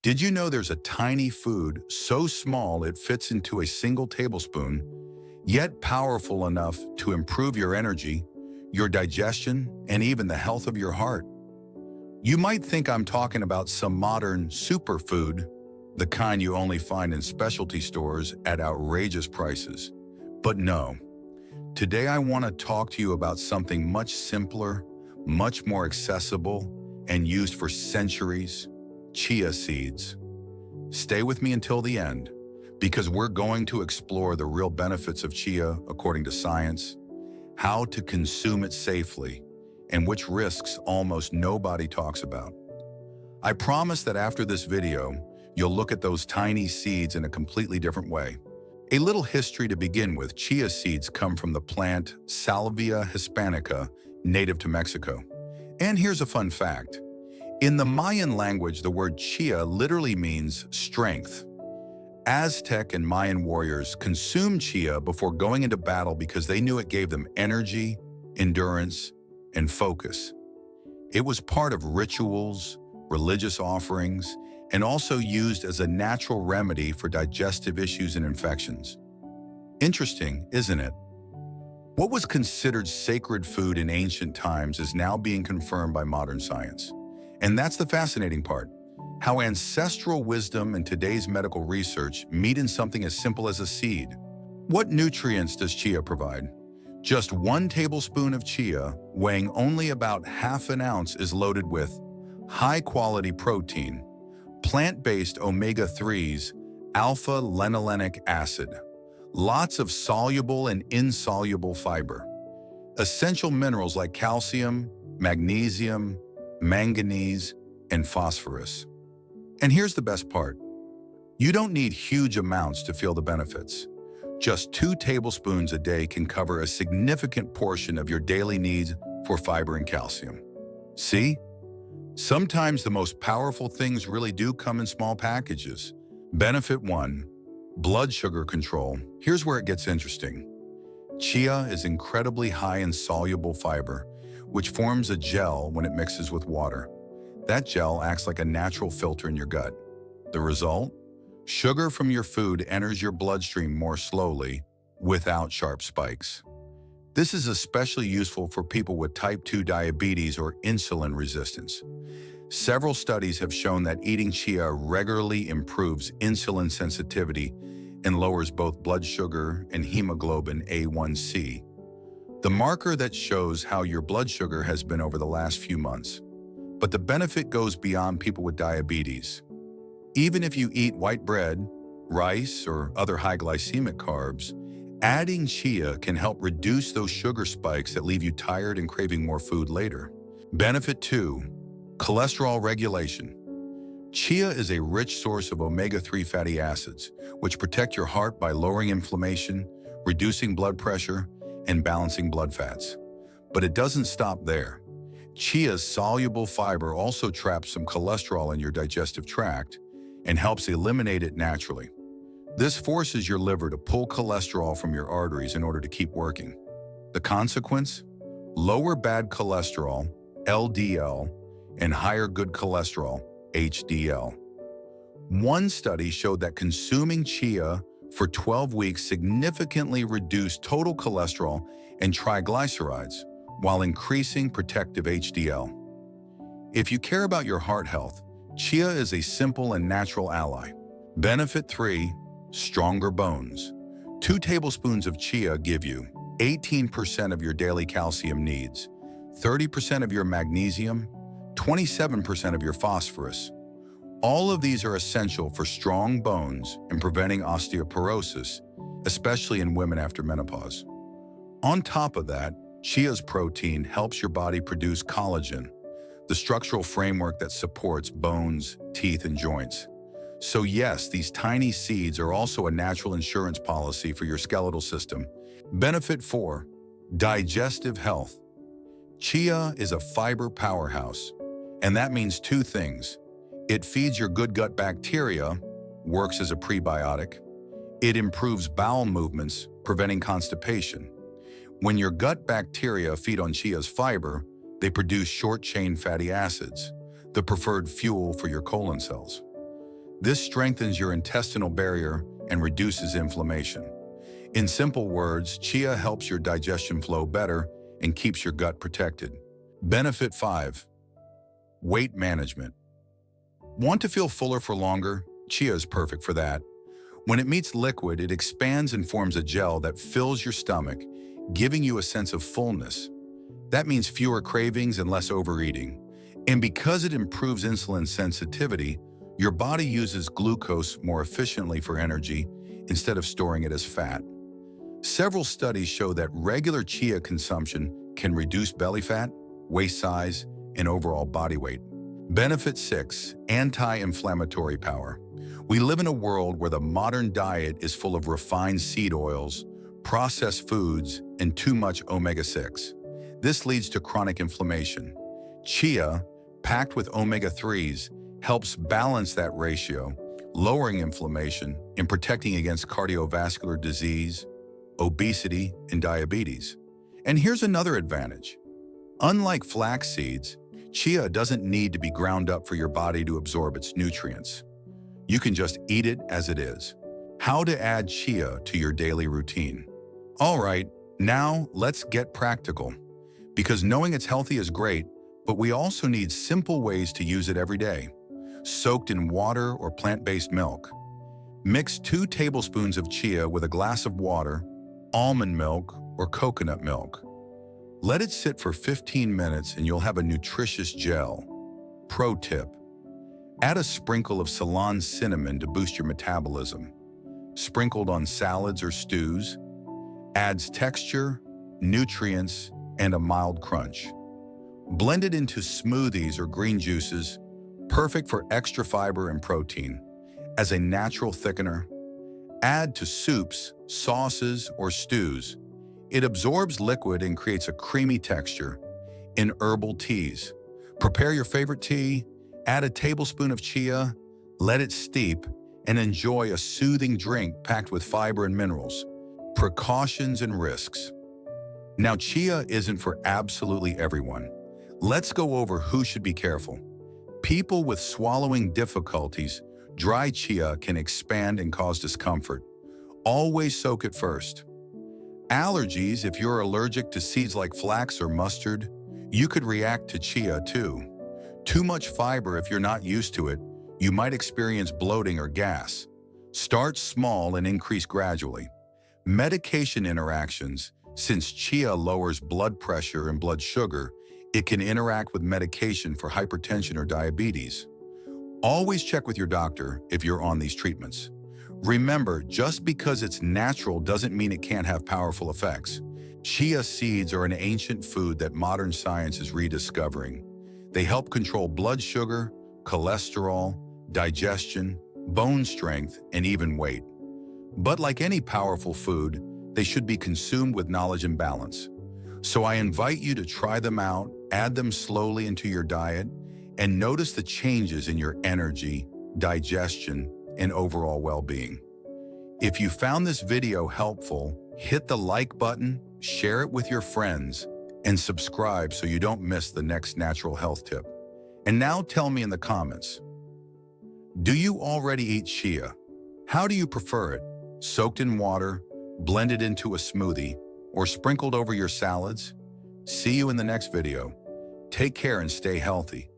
Did you know there's a tiny food so small it fits into a single tablespoon, yet powerful enough to improve your energy, your digestion, and even the health of your heart? You might think I'm talking about some modern superfood, the kind you only find in specialty stores at outrageous prices. But no, today I want to talk to you about something much simpler, much more accessible, and used for centuries: chia seeds. Stay with me until the end, because we're going to explore the real benefits of chia according to science, how to consume it safely, and which risks almost nobody talks about. I promise that after this video, you'll look at those tiny seeds in a completely different way. A little history to begin with: chia seeds come from the plant Salvia hispanica, native to Mexico. And here's a fun fact. In the Mayan language, the word chia literally means strength. Aztec and Mayan warriors consumed chia before going into battle because they knew it gave them energy, endurance, and focus. It was part of rituals, religious offerings, and also used as a natural remedy for digestive issues and infections. Interesting, isn't it? What was considered sacred food in ancient times is now being confirmed by modern science. And that's the fascinating part: how ancestral wisdom and today's medical research meet in something as simple as a seed. What nutrients does chia provide? Just 1 tablespoon of chia, weighing only about ½ an ounce, is loaded with high-quality protein, plant-based omega-3s, alpha-linolenic acid, lots of soluble and insoluble fiber, essential minerals like calcium, magnesium, manganese, and phosphorus. And here's the best part: you don't need huge amounts to feel the benefits. Just 2 tablespoons a day can cover a significant portion of your daily needs for fiber and calcium. See? Sometimes the most powerful things really do come in small packages. Benefit 1: blood sugar control. Here's where it gets interesting. Chia is incredibly high in soluble fiber, which forms a gel when it mixes with water. That gel acts like a natural filter in your gut. The result? Sugar from your food enters your bloodstream more slowly, without sharp spikes. This is especially useful for people with type 2 diabetes or insulin resistance. Several studies have shown that eating chia regularly improves insulin sensitivity and lowers both blood sugar and hemoglobin A1C, the marker that shows how your blood sugar has been over the last few months. But the benefit goes beyond people with diabetes. Even if you eat white bread, rice, or other high glycemic carbs, adding chia can help reduce those sugar spikes that leave you tired and craving more food later. Benefit 2: cholesterol regulation. Chia is a rich source of omega-3 fatty acids, which protect your heart by lowering inflammation, reducing blood pressure, and balancing blood fats. But it doesn't stop there. Chia's soluble fiber also traps some cholesterol in your digestive tract and helps eliminate it naturally. This forces your liver to pull cholesterol from your arteries in order to keep working. The consequence? Lower bad cholesterol, LDL, and higher good cholesterol, HDL. One study showed that consuming chia for 12 weeks significantly reduced total cholesterol and triglycerides, while increasing protective HDL. If you care about your heart health, chia is a simple and natural ally. Benefit 3: stronger bones. 2 tablespoons of chia give you 18% of your daily calcium needs, 30% of your magnesium, 27% of your phosphorus. All of these are essential for strong bones and preventing osteoporosis, especially in women after menopause. On top of that, chia's protein helps your body produce collagen, the structural framework that supports bones, teeth, and joints. So yes, these tiny seeds are also a natural insurance policy for your skeletal system. Benefit 4: digestive health. Chia is a fiber powerhouse, and that means 2 things. It feeds your good gut bacteria, works as a prebiotic. It improves bowel movements, preventing constipation. When your gut bacteria feed on chia's fiber, they produce short-chain fatty acids, the preferred fuel for your colon cells. This strengthens your intestinal barrier and reduces inflammation. In simple words, chia helps your digestion flow better and keeps your gut protected. Benefit 5. Weight management. Want to feel fuller for longer? Chia is perfect for that. When it meets liquid, it expands and forms a gel that fills your stomach, giving you a sense of fullness. That means fewer cravings and less overeating. And because it improves insulin sensitivity, your body uses glucose more efficiently for energy instead of storing it as fat. Several studies show that regular chia consumption can reduce belly fat, waist size, and overall body weight. Benefit 6. Anti-inflammatory power. We live in a world where the modern diet is full of refined seed oils, processed foods, and too much omega-6. This leads to chronic inflammation. Chia, packed with omega-3s, helps balance that ratio, lowering inflammation and protecting against cardiovascular disease, obesity, and diabetes. And here's another advantage. Unlike flax seeds, chia doesn't need to be ground up for your body to absorb its nutrients. You can just eat it as it is. How to add chia to your daily routine. All right, now let's get practical. Because knowing it's healthy is great, but we also need simple ways to use it every day. Soaked in water or plant-based milk. Mix 2 tablespoons of chia with a glass of water, almond milk, or coconut milk. Let it sit for 15 minutes and you'll have a nutritious gel. Pro tip: add a sprinkle of Ceylon cinnamon to boost your metabolism. Sprinkled on salads or stews, adds texture, nutrients, and a mild crunch. Blend it into smoothies or green juices, perfect for extra fiber and protein. As a natural thickener, add to soups, sauces, or stews. It absorbs liquid and creates a creamy texture. In herbal teas, prepare your favorite tea, add a tablespoon of chia, let it steep, and enjoy a soothing drink packed with fiber and minerals. Precautions and risks. Now, chia isn't for absolutely everyone. Let's go over who should be careful. People with swallowing difficulties, dry chia can expand and cause discomfort. Always soak it first. Allergies: if you're allergic to seeds like flax or mustard, you could react to chia too. Too much fiber: if you're not used to it, you might experience bloating or gas. Start small and increase gradually. Medication interactions: since chia lowers blood pressure and blood sugar, it can interact with medication for hypertension or diabetes. Always check with your doctor if you're on these treatments. Remember, just because it's natural doesn't mean it can't have powerful effects. Chia seeds are an ancient food that modern science is rediscovering. They help control blood sugar, cholesterol, digestion, bone strength, and even weight. But like any powerful food, they should be consumed with knowledge and balance. So I invite you to try them out, add them slowly into your diet, and notice the changes in your energy, digestion, and overall well-being. If you found this video helpful, hit the like button, share it with your friends, and subscribe so you don't miss the next natural health tip. And now tell me in the comments, do you already eat chia? How do you prefer it? Soaked in water, blended into a smoothie, or sprinkled over your salads? See you in the next video. Take care and stay healthy.